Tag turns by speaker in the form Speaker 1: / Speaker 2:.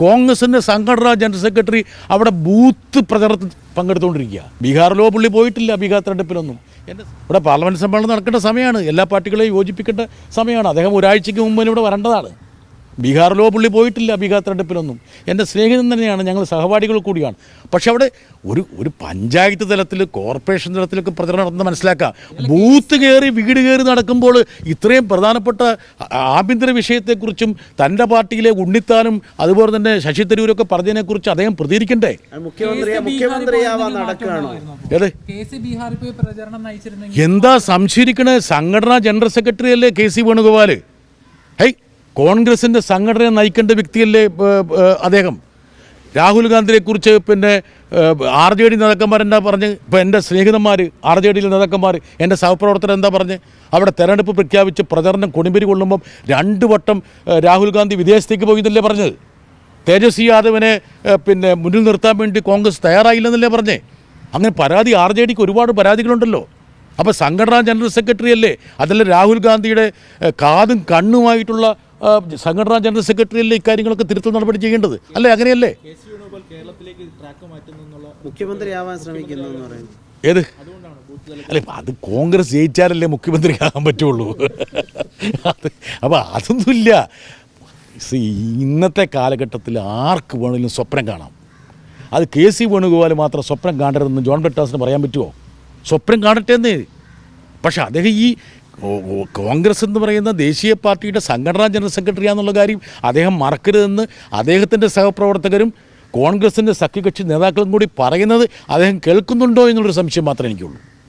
Speaker 1: കോൺഗ്രസിൻ്റെ സംഘടനാ general secretary അവിടെ ബൂത്ത് പ്രചരണത്തിൽ പങ്കെടുത്തുകൊണ്ടിരിക്കുക. ബീഹാറിലോ പുള്ളി പോയിട്ടില്ല, ബീഹാർ തെരഞ്ഞെടുപ്പിലൊന്നും. ഇവിടെ പാർലമെൻറ്റ് സമ്മേളനം നടക്കേണ്ട സമയമാണ്, എല്ലാ പാർട്ടികളെയും യോജിപ്പിക്കേണ്ട സമയമാണ്. അദ്ദേഹം ഒരാഴ്ചയ്ക്ക് മുമ്പ് ഇവിടെ വരേണ്ടതാണ്. ബീഹാറിലോ പുള്ളി പോയിട്ടില്ല, ബീഹാർ തെരഞ്ഞെടുപ്പിലൊന്നും. എൻ്റെ സ്നേഹിതൻ തന്നെയാണ്, ഞങ്ങൾ സഹപാഠികൾ കൂടിയാണ്. പക്ഷെ അവിടെ ഒരു പഞ്ചായത്ത് തലത്തിൽ, കോർപ്പറേഷൻ തലത്തിലൊക്കെ പ്രചരണം നടത്തുന്നത് മനസ്സിലാക്കുക. ബൂത്ത് കയറി വീട് കയറി നടക്കുമ്പോൾ ഇത്രയും പ്രധാനപ്പെട്ട ആഭ്യന്തര വിഷയത്തെക്കുറിച്ചും തൻ്റെ പാർട്ടിയിലെ ഉണ്ണിത്താനും അതുപോലെ തന്നെ ശശി തരൂരൊക്കെ പറഞ്ഞതിനെക്കുറിച്ച് അദ്ദേഹം പ്രതികരിക്കണ്ടേ? എന്താ സംശയിക്കണേ? സംഘടനാ ജനറൽ സെക്രട്ടറി അല്ലേ KC വേണുഗോപാൽ? കോൺഗ്രസിൻ്റെ സംഘടനയെ നയിക്കേണ്ട വ്യക്തിയല്ലേ അദ്ദേഹം? രാഹുൽ ഗാന്ധിയെക്കുറിച്ച് പിന്നെ RJD നേതാക്കന്മാരെന്താ പറഞ്ഞ്? ഇപ്പോൾ എൻ്റെ സ്നേഹിതന്മാർ RJD നേതാക്കന്മാർ, എൻ്റെ സഹപ്രവർത്തകർ എന്താ പറഞ്ഞ്? അവിടെ തെരഞ്ഞെടുപ്പ് പ്രഖ്യാപിച്ച് പ്രചരണം കൊടുമ്പിരി കൊള്ളുമ്പം 2 വട്ടം രാഹുൽ ഗാന്ധി വിദേശത്തേക്ക് പോയിന്നല്ലേ പറഞ്ഞത്? തേജസ്വി യാദവിനെ പിന്നെ മുന്നിൽ നിർത്താൻ വേണ്ടി കോൺഗ്രസ് തയ്യാറായില്ലെന്നല്ലേ പറഞ്ഞേ? അങ്ങനെ പരാതി RJDക്ക് ഒരുപാട് പരാതികളുണ്ടല്ലോ. അപ്പോൾ സംഘടനാ ജനറൽ സെക്രട്ടറി അല്ലേ? അതല്ല രാഹുൽ ഗാന്ധിയുടെ കാതും കണ്ണുമായിട്ടുള്ള സംഘടനാ ജനറൽ സെക്രട്ടറി അല്ലേ ഇക്കാര്യങ്ങളൊക്കെ തിരുത്തൽ നടപടി ചെയ്യേണ്ടത് അല്ലേ? അങ്ങനെയല്ലേ?
Speaker 2: മുഖ്യമന്ത്രിയാവാൻ ശ്രമിക്കുന്നു.
Speaker 1: ഏത്? അല്ല, അത് കോൺഗ്രസ് ജയിച്ചാലല്ലേ മുഖ്യമന്ത്രിയാകാൻ പറ്റുള്ളൂ. അപ്പോൾ അതൊന്നുമില്ല. ഇന്നത്തെ കാലഘട്ടത്തിൽ ആർക്ക് വേണമെങ്കിലും സ്വപ്നം കാണാം. അത് KC വേണുഗോപാൽ മാത്രം സ്വപ്നം കാണരുതെന്ന് ജോൺ ബ്രിട്ടാസിന് പറയാൻ പറ്റുമോ? സ്വപ്നം കാണട്ടെ എന്നേ. പക്ഷെ അദ്ദേഹം ഈ കോൺഗ്രസ് എന്ന് പറയുന്ന ദേശീയ പാർട്ടിയുടെ സംഘടനാ ജനറൽ സെക്രട്ടറിയാന്നുള്ള കാര്യം അദ്ദേഹം മറക്കരുതെന്ന് അദ്ദേഹത്തിൻ്റെ സഹപ്രവർത്തകരും കോൺഗ്രസിൻ്റെ സഖ്യകക്ഷി നേതാക്കളും കൂടി പറയുന്നത് അദ്ദേഹം കേൾക്കുന്നുണ്ടോ എന്നുള്ളൊരു സംശയം മാത്രമേ എനിക്കുള്ളൂ.